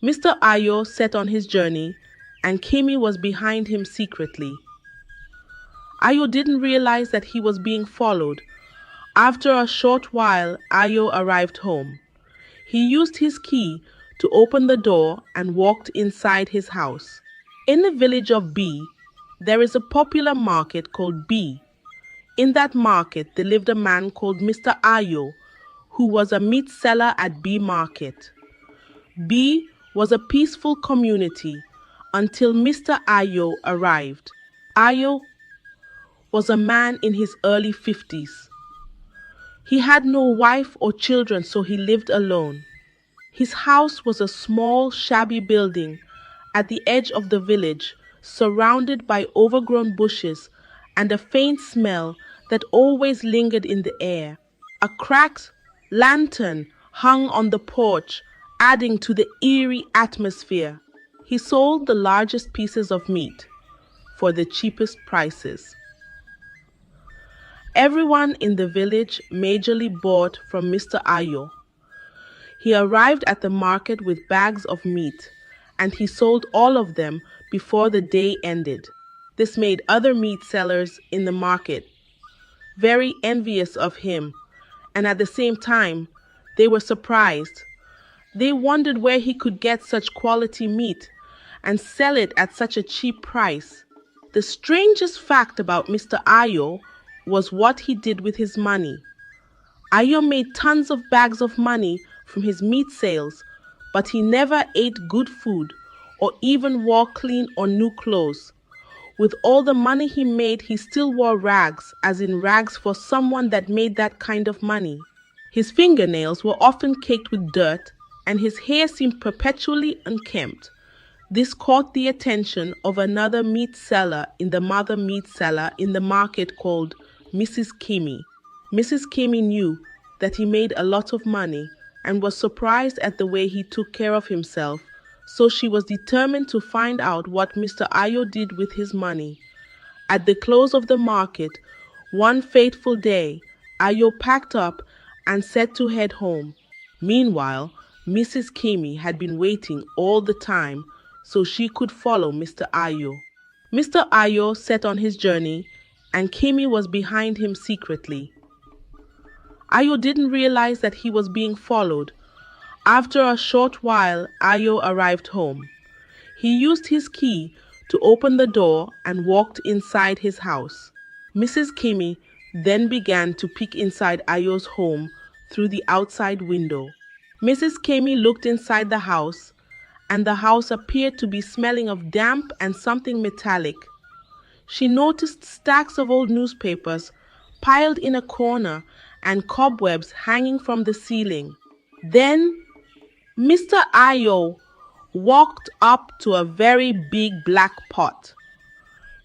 Mr. Ayo set on his journey, and Kimi was behind him secretly. Ayo didn't realize that he was being followed. After a short while, Ayo arrived home. He used his key to open the door and walked inside his house. In the village of B, there is a popular market called B. In that market, there lived a man called Mr. Ayo, who was a meat seller at B Market. B was a peaceful community until Mr. Ayo arrived. Ayo was a man in his early 50s. He had no wife or children, so he lived alone. His house was a small, shabby building at the edge of the village, surrounded by overgrown bushes and a faint smell that always lingered in the air. A cracked lantern hung on the porch, adding to the eerie atmosphere. He sold the largest pieces of meat for the cheapest prices. Everyone in the village majorly bought from Mr. Ayo. He arrived at the market with bags of meat, and he sold all of them before the day ended. This made other meat sellers in the market very envious of him, and at the same time, they were surprised. They wondered where he could get such quality meat and sell it at such a cheap price. The strangest fact about Mr. Ayo was what he did with his money. Ayo made tons of bags of money from his meat sales, but he never ate good food or even wore clean or new clothes. With all the money he made, he still wore rags, as in rags for someone that made that kind of money. His fingernails were often caked with dirt, and his hair seemed perpetually unkempt. This caught the attention of another meat seller in the mother meat seller in the market called Mrs. Kimi. Mrs. Kimi knew that he made a lot of money and was surprised at the way he took care of himself, so she was determined to find out what Mr. Ayo did with his money. At the close of the market, one fateful day, Ayo packed up and set to head home. Meanwhile, Mrs. Kimi had been waiting all the time so she could follow Mr. Ayo. Mr. Ayo set on his journey, and Kimi was behind him secretly. Ayo didn't realize that he was being followed. After a short while, Ayo arrived home. He used his key to open the door and walked inside his house. Mrs. Kimi then began to peek inside Ayo's home through the outside window. Mrs. Kimi looked inside the house, and the house appeared to be smelling of damp and something metallic. She noticed stacks of old newspapers piled in a corner and cobwebs hanging from the ceiling. Then Mr. Ayo walked up to a very big black pot.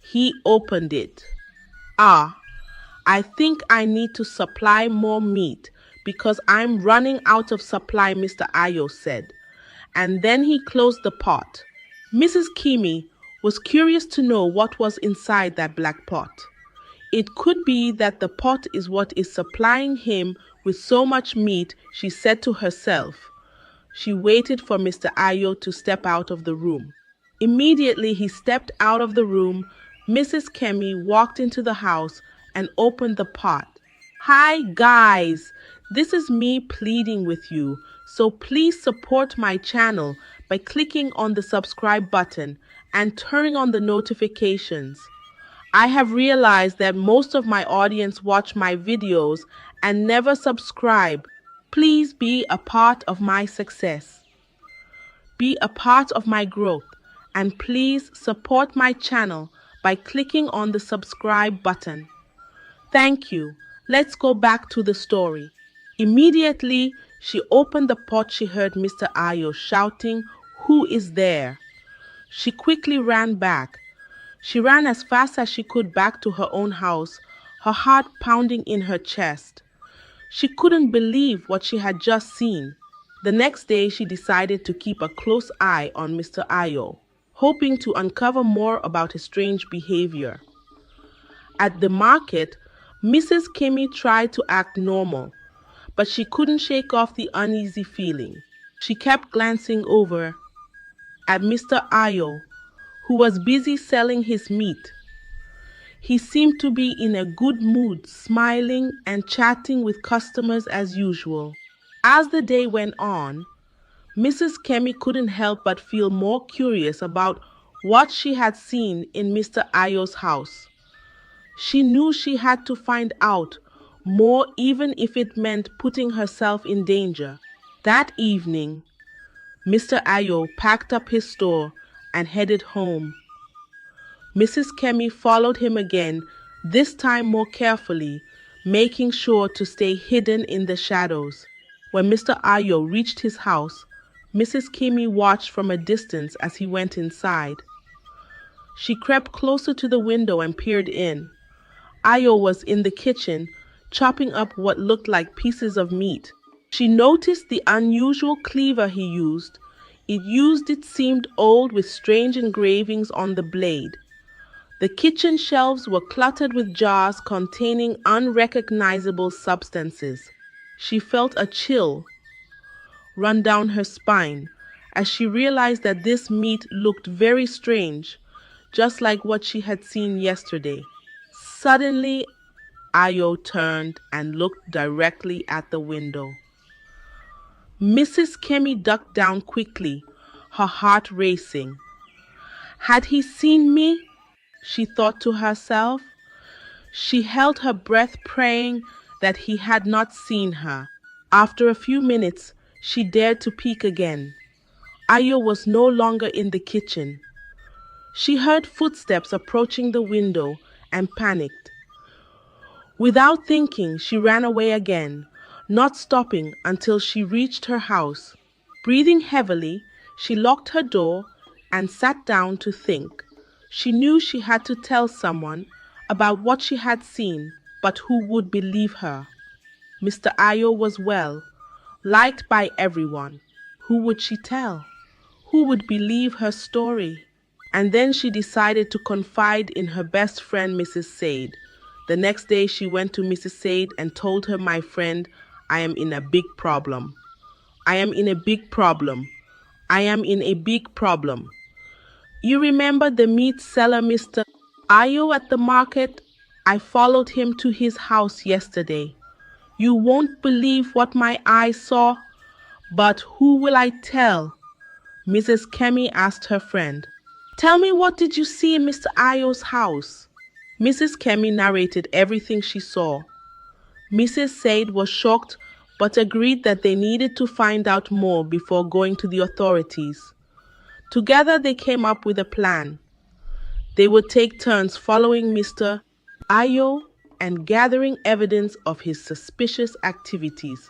He opened it. I think I need to supply more meat because I'm running out of supply, Mr. Ayo said. And then he closed the pot. Mrs. Kimi was curious to know what was inside that black pot. It could be that the pot is what is supplying him with so much meat, she said to herself. She waited for Mr. Ayo to step out of the room. Immediately he stepped out of the room, Mrs. Kimi walked into the house and opened the pot. Hi guys, this is me pleading with you, so please support my channel by clicking on the subscribe button and turning on the notifications. I have realized that most of my audience watch my videos and never subscribe. Please be a part of my success. Be a part of my growth, and please support my channel by clicking on the subscribe button. Thank you. Let's go back to the story. Immediately, she opened the pot. She heard Mr. Ayo shouting, "Who is there?" She quickly ran back. She ran as fast as she could back to her own house, her heart pounding in her chest. She couldn't believe what she had just seen. The next day, she decided to keep a close eye on Mr. Ayo, hoping to uncover more about his strange behavior. At the market, Mrs. Kimi tried to act normal, but she couldn't shake off the uneasy feeling. She kept glancing over at Mr. Ayo, who was busy selling his meat. He seemed to be in a good mood, smiling and chatting with customers as usual. As the day went on, Mrs. Kemi couldn't help but feel more curious about what she had seen in Mr. Ayo's house. She knew she had to find out more, even if it meant putting herself in danger. That evening, Mr. Ayo packed up his store and headed home. Mrs. Kemi followed him again, this time more carefully, making sure to stay hidden in the shadows. When Mr. Ayo reached his house, Mrs. Kemi watched from a distance as he went inside. She crept closer to the window and peered in. Ayo was in the kitchen, chopping up what looked like pieces of meat. She noticed the unusual cleaver he used. It seemed old, with strange engravings on the blade. The kitchen shelves were cluttered with jars containing unrecognizable substances. She felt a chill run down her spine as she realized that this meat looked very strange, just like what she had seen yesterday. Suddenly, Ayo turned and looked directly at the window. Mrs. Kemi ducked down quickly, her heart racing. Had he seen me? She thought to herself. She held her breath, praying that he had not seen her. After a few minutes, she dared to peek again. Ayo was no longer in the kitchen. She heard footsteps approaching the window and panicked. Without thinking, she ran away again, not stopping until she reached her house. Breathing heavily, she locked her door and sat down to think. She knew she had to tell someone about what she had seen, but who would believe her? Mr. Ayo was well, liked by everyone. Who would she tell? Who would believe her story? And then she decided to confide in her best friend, Mrs. Sade. The next day she went to Mrs. Sade and told her, "My friend, I am in a big problem. I am in a big problem. I am in a big problem. You remember the meat seller, Mr. Ayo, at the market? I followed him to his house yesterday. You won't believe what my eyes saw. But who will I tell?" Mrs. Kemi asked her friend. "Tell me, what did you see in Mr. Ayo's house?" Mrs. Kemi narrated everything she saw. Mrs. Sade was shocked but agreed that they needed to find out more before going to the authorities. Together they came up with a plan. They would take turns following Mr. Ayo and gathering evidence of his suspicious activities.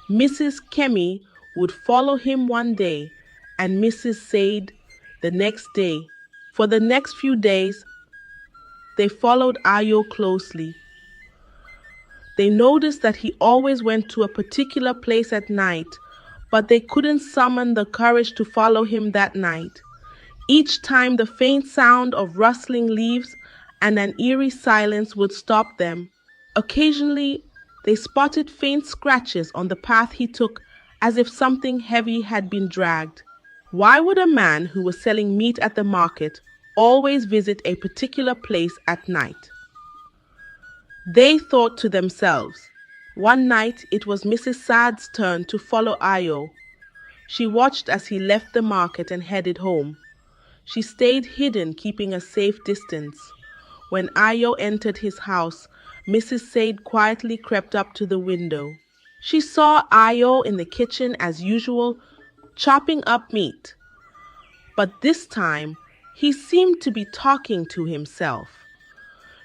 Mrs. Kemi would follow him one day and Mrs. Sade the next day. For the next few days, they followed Ayo closely. They noticed that he always went to a particular place at night, but they couldn't summon the courage to follow him that night. Each time, the faint sound of rustling leaves and an eerie silence would stop them. Occasionally, they spotted faint scratches on the path he took, as if something heavy had been dragged. Why would a man who was selling meat at the market always visit a particular place at night? They thought to themselves. One night, it was Mrs. Sad's turn to follow Ayo. She watched as he left the market and headed home. She stayed hidden, keeping a safe distance. When Ayo entered his house, Mrs. Sade quietly crept up to the window. She saw Ayo in the kitchen as usual, chopping up meat. But this time, he seemed to be talking to himself.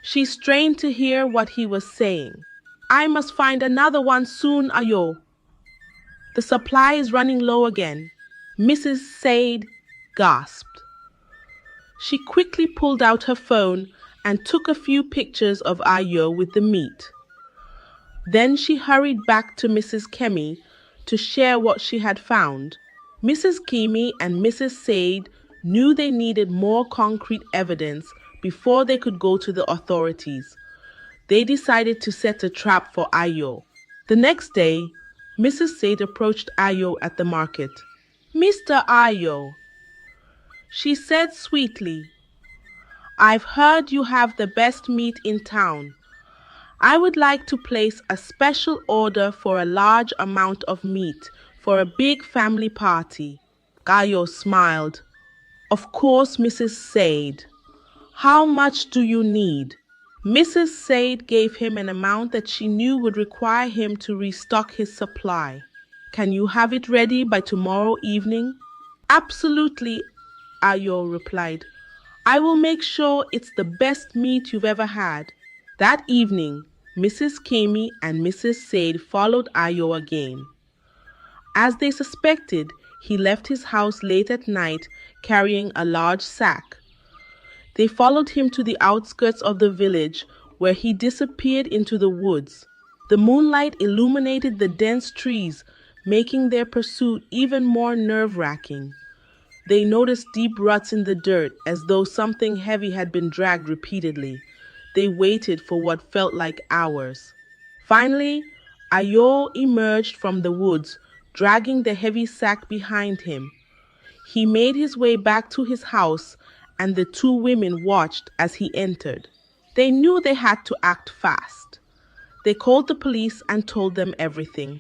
She strained to hear what he was saying. "I must find another one soon, Ayo. The supply is running low again." Mrs. Sade gasped. She quickly pulled out her phone and took a few pictures of Ayo with the meat. Then she hurried back to Mrs. Kemi to share what she had found. Mrs. Kemi and Mrs. Sade knew they needed more concrete evidence before they could go to the authorities. They decided to set a trap for Ayo. The next day, Mrs. Sade approached Ayo at the market. "Mr. Ayo, She said sweetly, "I've heard you have the best meat in town. I would like to place a special order for a large amount of meat for a big family party." Ayo smiled. "Of course, Mrs. Said. How much do you need?" Mrs. Said gave him an amount that she knew would require him to restock his supply. "Can you have it ready by tomorrow evening?" "Absolutely," Ayo replied. "I will make sure it's the best meat you've ever had." That evening, Mrs. Kami and Mrs. Said followed Ayo again. As they suspected, he left his house late at night carrying a large sack. They followed him to the outskirts of the village, where he disappeared into the woods. The moonlight illuminated the dense trees, making their pursuit even more nerve-wracking. They noticed deep ruts in the dirt, as though something heavy had been dragged repeatedly. They waited for what felt like hours. Finally, Ayo emerged from the woods, dragging the heavy sack behind him. He made his way back to his house, and the two women watched as he entered. They knew they had to act fast. They called the police and told them everything.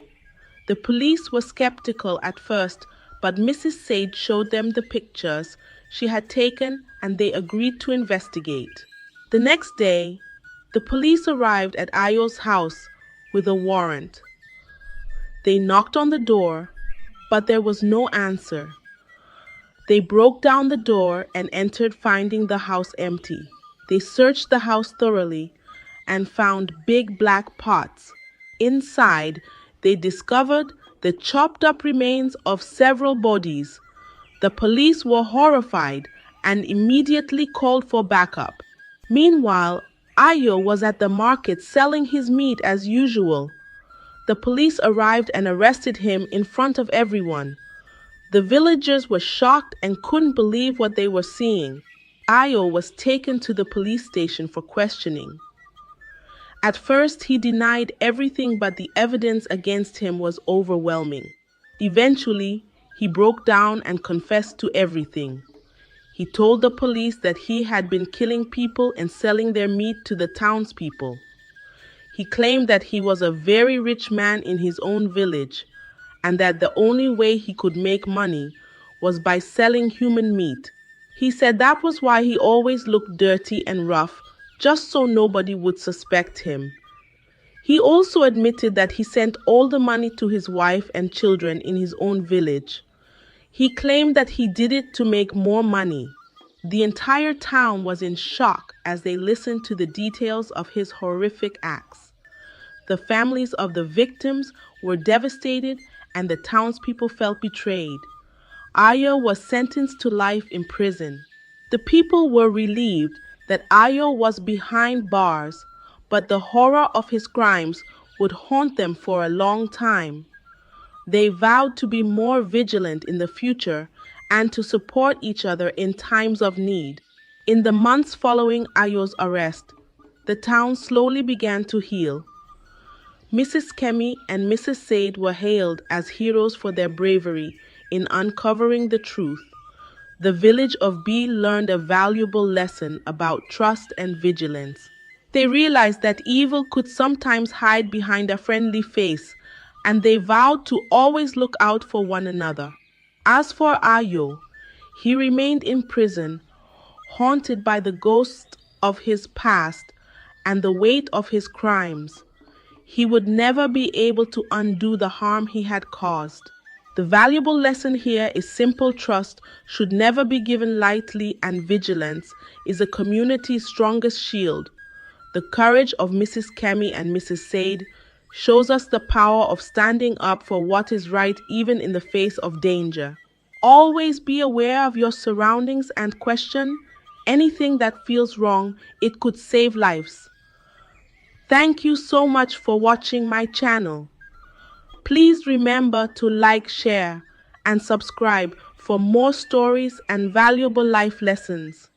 The police were skeptical at first, but Mrs. Sage showed them the pictures she had taken and they agreed to investigate. The next day, the police arrived at Ayo's house with a warrant. They knocked on the door, but there was no answer. They broke down the door and entered, finding the house empty. They searched the house thoroughly and found big black pots. Inside, they discovered the chopped up remains of several bodies. The police were horrified and immediately called for backup. Meanwhile, Ayo was at the market selling his meat as usual. The police arrived and arrested him in front of everyone. The villagers were shocked and couldn't believe what they were seeing. Ayo was taken to the police station for questioning. At first, he denied everything, but the evidence against him was overwhelming. Eventually, he broke down and confessed to everything. He told the police that he had been killing people and selling their meat to the townspeople. He claimed that he was a very rich man in his own village, and that the only way he could make money was by selling human meat. He said that was why he always looked dirty and rough, just so nobody would suspect him. He also admitted that he sent all the money to his wife and children in his own village. He claimed that he did it to make more money. The entire town was in shock as they listened to the details of his horrific acts. The families of the victims were devastated and the townspeople felt betrayed. Ayo was sentenced to life in prison. The people were relieved that Ayo was behind bars, but the horror of his crimes would haunt them for a long time. They vowed to be more vigilant in the future and to support each other in times of need. In the months following Ayo's arrest, the town slowly began to heal. Mrs. Kemi and Mrs. Said were hailed as heroes for their bravery in uncovering the truth. The village of B learned a valuable lesson about trust and vigilance. They realized that evil could sometimes hide behind a friendly face, and they vowed to always look out for one another. As for Ayo, he remained in prison, haunted by the ghost of his past and the weight of his crimes. He would never be able to undo the harm he had caused. The valuable lesson here is simple: trust should never be given lightly, and vigilance is a community's strongest shield. The courage of Mrs. Kemi and Mrs. Said shows us the power of standing up for what is right even in the face of danger. Always be aware of your surroundings and question anything that feels wrong. It could save lives. Thank you so much for watching my channel. Please remember to like, share, and subscribe for more stories and valuable life lessons.